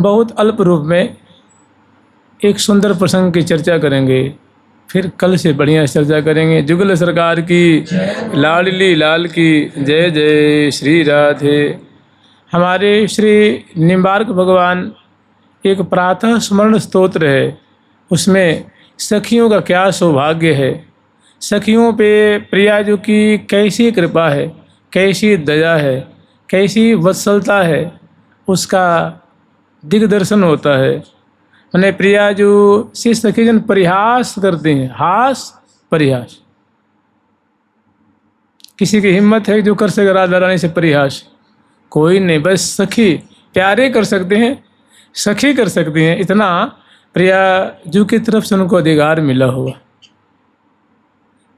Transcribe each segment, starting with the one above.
बहुत अल्प रूप में एक सुंदर प्रसंग की चर्चा करेंगे, फिर कल से बढ़िया चर्चा करेंगे। जुगल सरकार की, लाडली लाल की जय जय श्री राधे। हमारे श्री निम्बार्क भगवान एक प्रातः स्मरण स्तोत्र है, उसमें सखियों का क्या सौभाग्य है, सखियों पे प्रियाजू की कैसी कृपा है, कैसी दया है, कैसी वत्सलता है, उसका दिग्दर्शन होता है। मैंने प्रियाजू से सखीजन परिहास करते हैं, हास परिहास। किसी की हिम्मत है जो कर सके राधा रानी से परिहास? कोई नहीं, बस सखी प्यारे कर सकते हैं, सखी कर सकती हैं, इतना प्रियाजू की तरफ से उनको अधिकार मिला हुआ।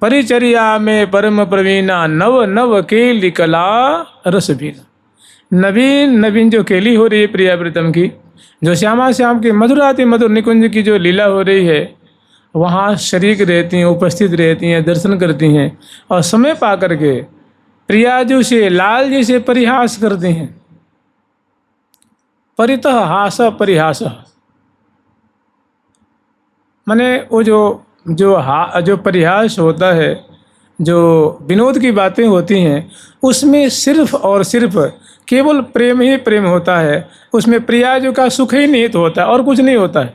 परिचर्या में परम प्रवीणा, नव नव केली कला रस भीना। नवीन नवीन जो केली हो रही है प्रिया प्रीतम की, जो श्यामा श्याम की मधुराति मधुर निकुंज की जो लीला हो रही है, वहाँ शरीक रहती हैं, उपस्थित रहती हैं, दर्शन करती हैं और समय पा करके प्रियाजू से, लाल जी से परिहास करती हैं। परितः हास परिहास, माने वो जो परिहास होता है, जो विनोद की बातें होती हैं, उसमें सिर्फ और सिर्फ केवल प्रेम ही प्रेम होता है। उसमें प्रियाजू का सुख ही निहित होता है और कुछ नहीं होता है।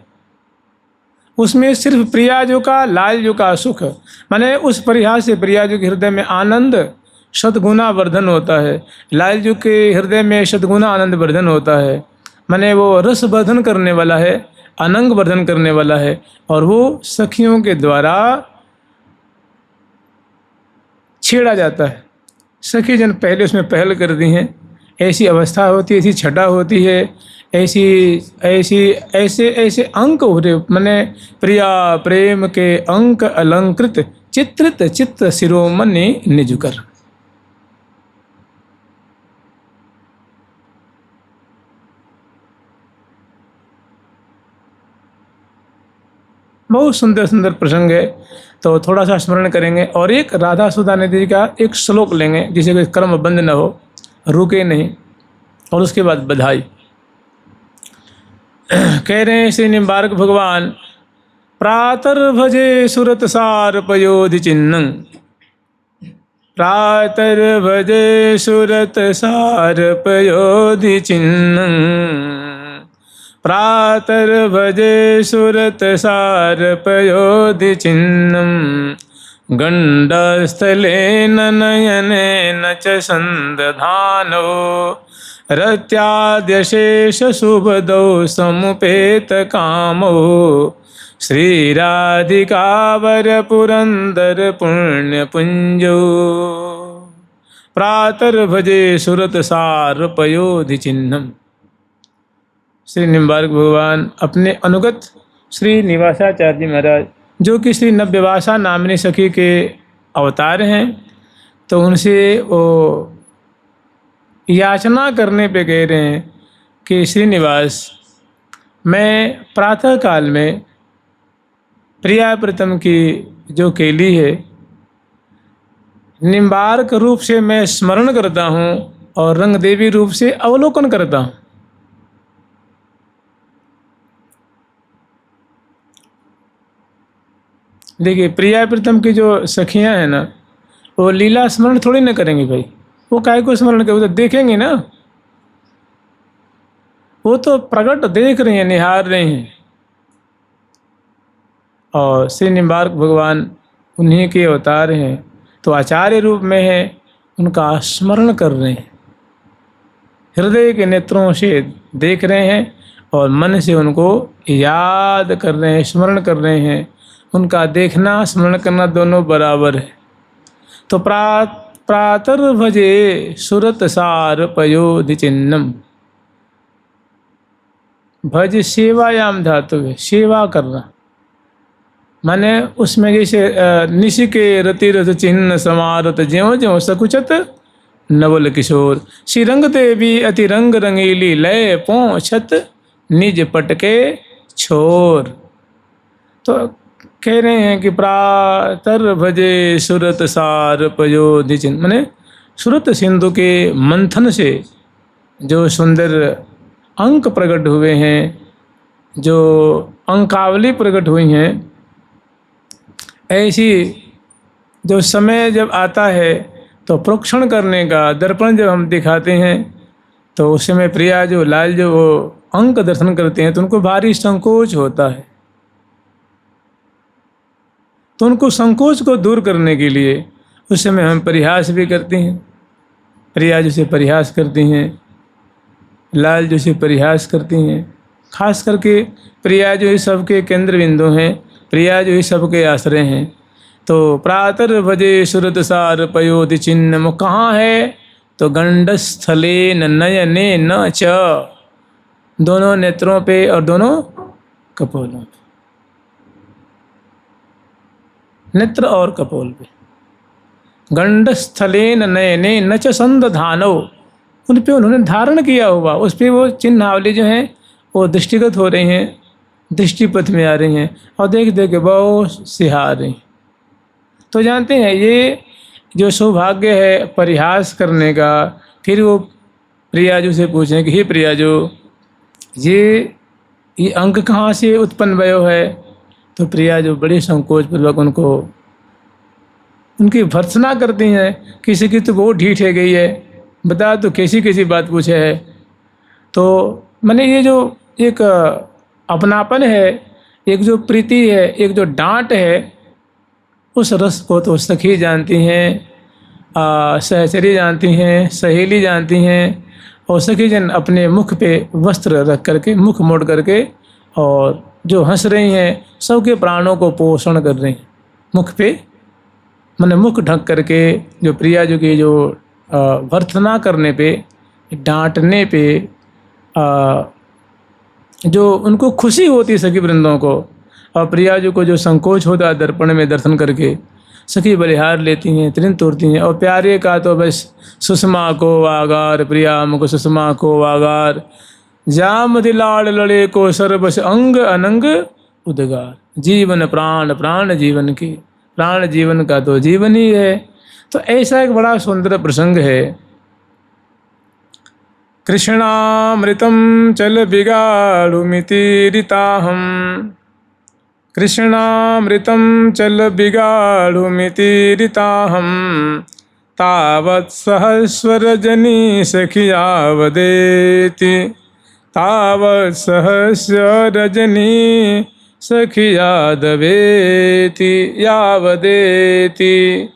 उसमें सिर्फ प्रियाजू का, लालजू का सुख, माने उस परिहास से प्रियाजू के हृदय में आनंद शतगुना वर्धन होता है, लालजू के हृदय में शतगुना आनंद वर्धन होता है। माने वो रस वर्धन करने वाला है, अनंग वर्धन करने वाला है, और वो सखियों के द्वारा छेड़ा जाता है। सखी जन पहले उसमें पहल कर दी हैं, ऐसी अवस्था होती है, ऐसी छटा होती है, ऐसे अंक हो रहे, माने प्रिया प्रेम के अंक अलंकृत, चित्रित चित्त शिरोमणि निजुकर। बहुत सुंदर सुंदर प्रसंग है, तो थोड़ा सा स्मरण करेंगे और एक राधा सुधानिधि का एक श्लोक लेंगे जिसे कोई कर्म बंद न हो, रुके नहीं, और उसके बाद बधाई। कह रहे हैं श्री निम्बार्क भगवान, प्रातर भजे सुरत सार पयोधि चिन्नं, प्रातर भजे सुरत सार पयोधि चिन्नं, प्रातर भजे सुरत सार पयोधि चिन्नं, गण्डस्थलेन नयनेन च सन्दधानो, रत्याद्यशेष शुभदौ समुपेत कामो, श्रीराधिकावर पुरंदर पुण्य पुंजो। प्रातर भजे सुरत सार पयोधि चिन्नम। श्री निम्बार्क भगवान अपने अनुगत श्री निवासाचार्य जी महाराज, जो कि श्री नव्यवासा नामनी सखी के अवतार हैं, तो उनसे वो याचना करने पे कह रहे हैं कि श्रीनिवास, मैं प्रातः काल में प्रिया प्रीतम की जो केली है, निम्बार्क रूप से मैं स्मरण करता हूँ और रंग देवी रूप से अवलोकन करता हूँ। देखिए, प्रिया प्रीतम की जो सखियाँ हैं ना, वो लीला स्मरण थोड़ी ना करेंगी भाई, वो काय को स्मरण कर, वो तो देखेंगे ना, वो तो प्रकट देख रही हैं, निहार रही हैं। और श्री निम्बार्क भगवान उन्हीं के अवतार हैं, तो आचार्य रूप में हैं, उनका स्मरण कर रहे हैं, हृदय के नेत्रों से देख रहे हैं और मन से उनको याद कर रहे हैं, स्मरण कर रहे हैं। उनका देखना स्मरण करना दोनों बराबर है। तो प्रातर भजे सुरत सार पयोधि चिन्नम। भज सेवायाम धातु है, सेवा करना, माने उसमें जैसे निशि के रति रस चिन्ह समारत ज्यों ज्यों सकुचत नवल किशोर, श्रीरंग देवी अति रंग रंगीली लय पोंछत निज पटके छोर। तो कह रहे हैं कि प्रातर भजे सुरत सार पयोधि चिन्ह, माने सुरत सिंधु के मंथन से जो सुंदर अंक प्रकट हुए हैं, जो अंकावली प्रकट हुई हैं, ऐसी जो समय जब आता है तो प्रोक्षण करने का दर्पण जब हम दिखाते हैं तो उस समय प्रिया जो लाल जो वो अंक दर्शन करते हैं तो उनको भारी संकोच होता है। तो उनको संकोच को दूर करने के लिए उस समय हम परिहास भी करते हैं। प्रिया जो से परिहास करती हैं, लाल जो से परिहास करती हैं। खास करके प्रिया जो है सबके केंद्र बिंदु हैं, प्रिया जो है सबके आश्रय हैं। तो प्रातर भजे सुरत सार पयोधि चिन्ह कहाँ है, तो गंडस्थले नयने न च, दोनों नेत्रों पे और दोनों कपोलों पे, नेत्र और कपोल पे। गंडस्थले नयने न च संदधानो, उन पे उन्होंने धारण किया हुआ, उस पे वो चिन्हावली जो हैं वो दृष्टिगत हो रही हैं, दृष्टिपथ में आ रही हैं और देख देख के बहुत सिहार रही। तो जानते हैं ये जो सौभाग्य है परिहास करने का। फिर वो प्रिया जो से पूछें कि हे प्रिया जो ये अंक कहाँ से उत्पन्न भयो है, तो प्रिया जो बड़े संकोच पूर्वक उनको उनकी भर्त्सना करती हैं। किसी की तो बहुत ढीठ है गई है, बता तो कैसी कैसी बात पूछे है। तो मैंने ये जो एक अपनापन है, एक जो प्रीति है, एक जो डांट है, उस रस को तो सखी जानती हैं, सहचरी जानती हैं, सहेली जानती हैं। और सखी जन अपने मुख पे वस्त्र रख करके, मुख मोड़ करके और जो हंस रही हैं, सबके प्राणों को पोषण कर रही हैं। मुख पे मैंने मुख ढक करके जो प्रिया जो की जो भर्त्सना करने पे, डांटने पे जो उनको खुशी होती सखी वृंदों को, और प्रिया जी को जो संकोच होता है दर्पण में दर्शन करके, सखी बलिहार लेती हैं, तृण तोड़ती हैं। और प्यारे का तो बस सुषमा को वागार, प्रिया मुख सुषमा को वागार, जाम दिलाड़ लड़े को सर्वस अंग अनंग उदगार। जीवन प्राण, प्राण जीवन की, प्राण जीवन का तो जीवन ही है। तो ऐसा एक बड़ा सुंदर प्रसंग है। कृष्णामृतं चल बिगाड़ुमितीरिताहं, कृष्णामृतं चल बिगाड़ुमितीरिताहं, तावत् सहस्रजनी सखिया वदेति, तावत् सहस्रजनी सखिया दवेति यावदेति।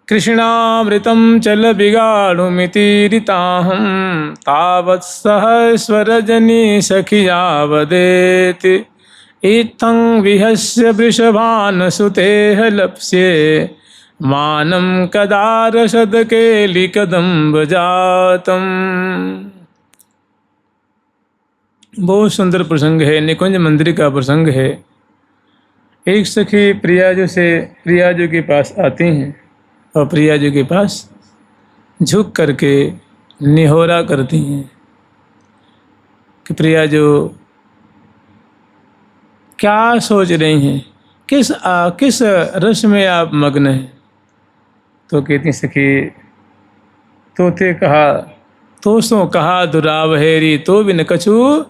कृष्णामृतं चल बिगाड़ुमितीरिताहं, तावत् सहस्रजनी सखिया वदेति, इत्थं विहस्य वृषभान् सुतेह लप्स्ये, मानं कदा रसदकेलिकदम्बजातं। बहुत सुंदर प्रसंग है, निकुंज मंदिर का प्रसंग है। एक सखी प्रिया जो से प्रिया जो के पास आती हैं और प्रिया जी के पास झुक करके निहोरा करती हैं कि प्रिया जो क्या सोच रही हैं, किस रस में आप मग्न हैं। तो कहती सखी तोते कहा तो सो कहा दुरावहेरी, तो बिन कछु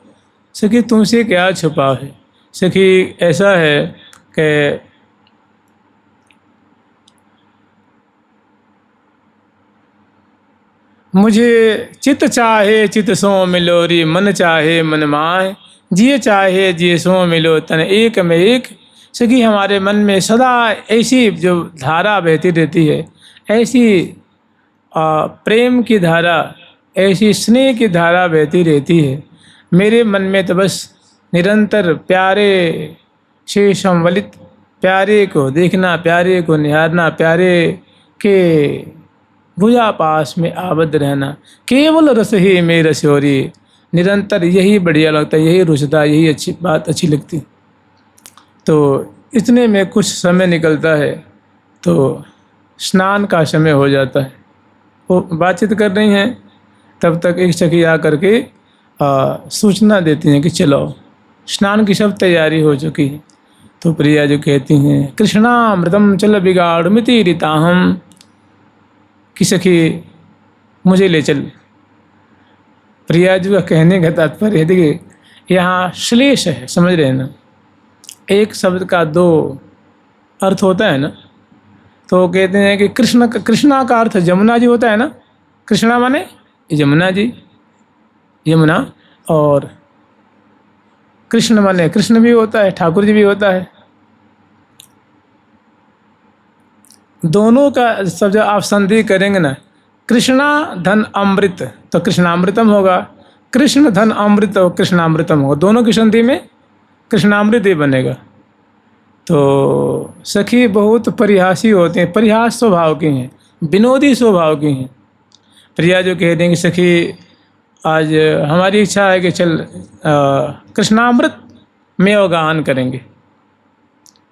सखी तुमसे क्या छुपा है। सखी ऐसा है कि मुझे चित चाहे चित सो मिलोरी, मन चाहे मन माहे, जिए चाहे जिए सो मिलो तन एक में एक। सखी हमारे मन में सदा ऐसी जो धारा बहती रहती है, ऐसी प्रेम की धारा, ऐसी स्नेह की धारा बहती रहती है। मेरे मन में तो बस निरंतर प्यारे से संवलित, प्यारे को देखना, प्यारे को निहारना, प्यारे के भुजा पास में आबद्ध रहना, केवल रस ही में रसोरी। निरंतर यही बढ़िया लगता है, यही रुचता, यही अच्छी बात अच्छी लगती। तो इतने में कुछ समय निकलता है तो स्नान का समय हो जाता है। वो बातचीत कर रही हैं, तब तक एक सखी आ करके सूचना देती हैं कि चलो स्नान की सब तैयारी हो चुकी है। तो प्रिया जो कहती हैं कृष्णामृतम चल बिगाड़ुमितीरिताहं, कि सखी मुझे ले चल। प्रियाजू का कहने का तात्पर्य है, देखिए यहाँ श्लेष है, समझ रहे हैं ना, एक शब्द का दो अर्थ होता है ना। तो कहते हैं कि कृष्णा का अर्थ जमुना जी होता है ना, कृष्णा माने यमुना जी, यमुना, और कृष्ण माने कृष्ण भी होता है, ठाकुर जी भी होता है। दोनों का सब जब आप संधि करेंगे ना, कृष्णा धन अमृत तो कृष्णामृतम होगा, कृष्ण धन अमृत तो कृष्णामृतम होगा, दोनों की संधि में कृष्णामृत ही बनेगा। तो सखी बहुत परिहासी होते हैं, परिहास स्वभाव की हैं, विनोदी स्वभाव की हैं। प्रिया जो कह देंगे सखी आज हमारी इच्छा है कि चल कृष्णामृत में अवगाहन करेंगे,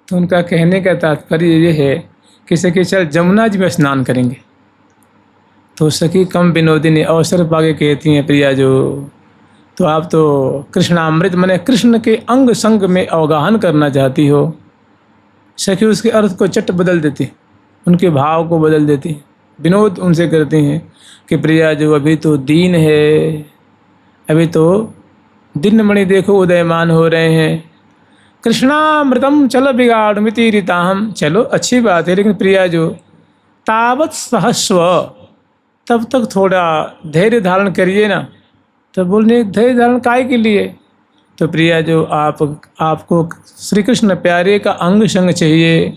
तो उनका कहने का तात्पर्य ये है कि सखी चल जमुना जी में स्नान करेंगे। तो सखी कम विनोदिनी अवसर पाके कहती हैं प्रिया जो, तो आप तो कृष्णामृत माने कृष्ण के अंग संग में अवगाहन करना चाहती हो। सखी उसके अर्थ को चट बदल देती, उनके भाव को बदल देती, विनोद उनसे करती हैं कि प्रिया जो अभी तो दीन है, अभी तो दिन मणि देखो उदयमान हो रहे हैं, कृष्णामृतम चल बिगाड़ मिति रीताहम, चलो अच्छी बात है, लेकिन प्रिया जो तावत सहस्व, तब तक थोड़ा धैर्य धारण करिए ना। तो बोलने धैर्य धारण काय के लिए? तो प्रिया जो आपको श्री कृष्ण प्यारे का अंग संग चाहिए,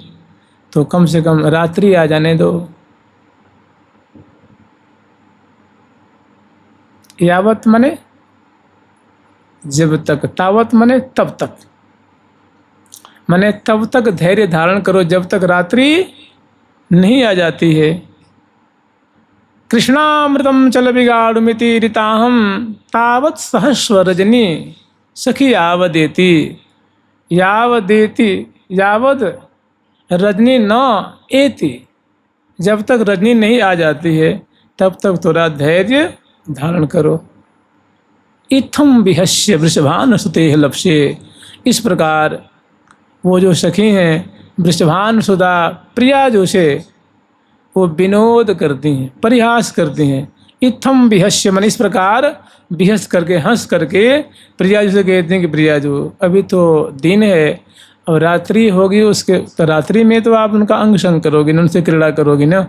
तो कम से कम रात्रि आ जाने दो। यावत मने जब तक, तावत मने तब तक, मने तब तक धैर्य धारण करो जब तक रात्रि नहीं आ जाती है। कृष्णामृतम चल बिगाड़ुमिति ऋताहम तावत सहस्व रजनी सखी यावदेति, यावदेति यावद रजनी न एति, जब तक रजनी नहीं आ जाती है तब तक थोड़ा धैर्य धारण करो। इत्थम विहस्य वृषभान सुते लप्से, इस प्रकार वो जो सखी हैं वृषभान सुधा प्रिया जो से वो विनोद करती हैं, परिहास करती हैं। इत्थम विहस्य मन, इस प्रकार विहस करके हंस करके प्रिया जी से कहते हैं कि प्रिया जो अभी तो दिन है और रात्रि होगी, उसके तो रात्रि में तो आप उनका अंग संग करोगी ना, उनसे क्रीड़ा करोगी ना।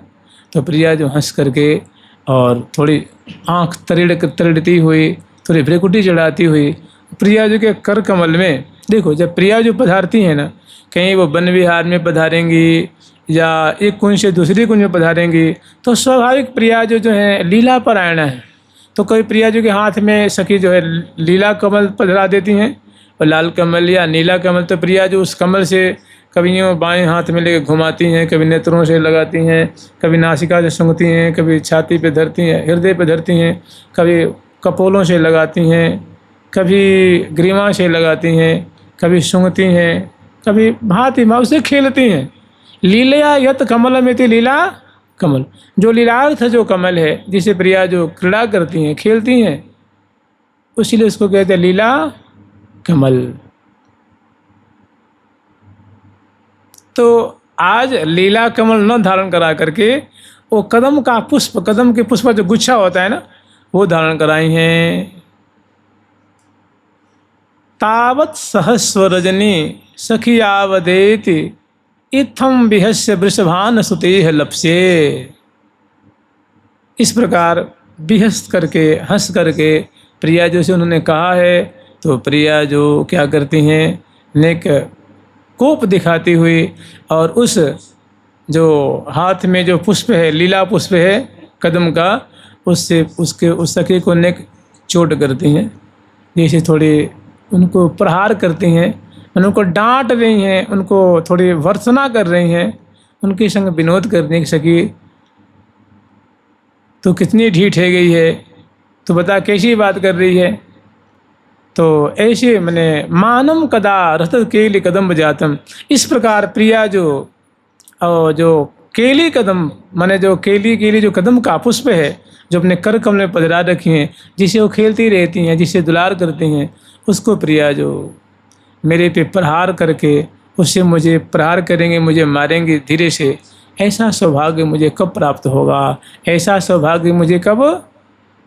तो प्रिया जो हंस करके और थोड़ी आँख तरिड़ती हुई, थोड़ी भ्रेकुटी चढ़ाती हुई प्रिया जी के कर कमल में, देखो जब प्रिया जो पधारती हैं ना, कहीं वो वन विहार में पधारेंगी या एक कुंज से दूसरी कुंज में पधारेंगी, तो स्वाभाविक प्रिया जो है लीला परायण है। तो कोई प्रिया जो के हाथ में सखी जो है लीला कमल पधरा देती हैं, और लाल कमल या नीला कमल, तो प्रिया जो उस कमल से कभी यूँ बाएं हाथ में लेकर घुमाती हैं, कभी नेत्रों से लगाती हैं, कभी नासिका से सूंघती हैं, कभी छाती पे धरती हैं, हृदय पे धरती हैं, कभी कपोलों से लगाती हैं, कभी ग्रीवा से लगाती हैं, कभी सूंघती हैं, कभी भांति भाव से खेलती हैं। लीला यत कमल में थी, लीला कमल जो लीलार्थ जो कमल है जिसे प्रिया जो क्रीड़ा करती हैं, खेलती हैं, उसीलिए उसको कहते हैं लीला कमल। तो आज लीला कमल न धारण करा करके वो कदम का पुष्प, कदम के पुष्प जो गुच्छा होता है ना, वो धारण कराई हैं। तावत सहस्व रजनी सखी आवदेति इत्थम विहस्य वृषभान सुतेह लप्से, इस प्रकार विहस करके हंस करके प्रिया जो से उन्होंने कहा है। तो प्रिया जो क्या करती हैं, नेक कोप दिखाती हुई और उस जो हाथ में जो पुष्प है, लीला पुष्प है कदम का, उससे उसके उस सखी को नेक चोट करती हैं, जैसे थोड़ी उनको प्रहार करती हैं, उनको डांट रही हैं, उनको थोड़ी भर्त्सना कर रही हैं, उनके संग विनोद करने की सखी तो कितनी ढीठ है गई है, तो बता कैसी बात कर रही है। तो ऐसे मैंने मानम कदा रथ केली कदम बजातम, इस प्रकार प्रिया जो केली कदम माने जो केली जो कदम का पुष्प है जो अपने कर कमल में पधरा रखी हैं, जिसे वो खेलती रहती हैं, जिसे दुलार करती हैं, उसको प्रिया जो मेरे पे प्रहार करके उससे मुझे प्रहार करेंगे, मुझे मारेंगे धीरे से, ऐसा सौभाग्य मुझे कब प्राप्त होगा, ऐसा सौभाग्य मुझे कब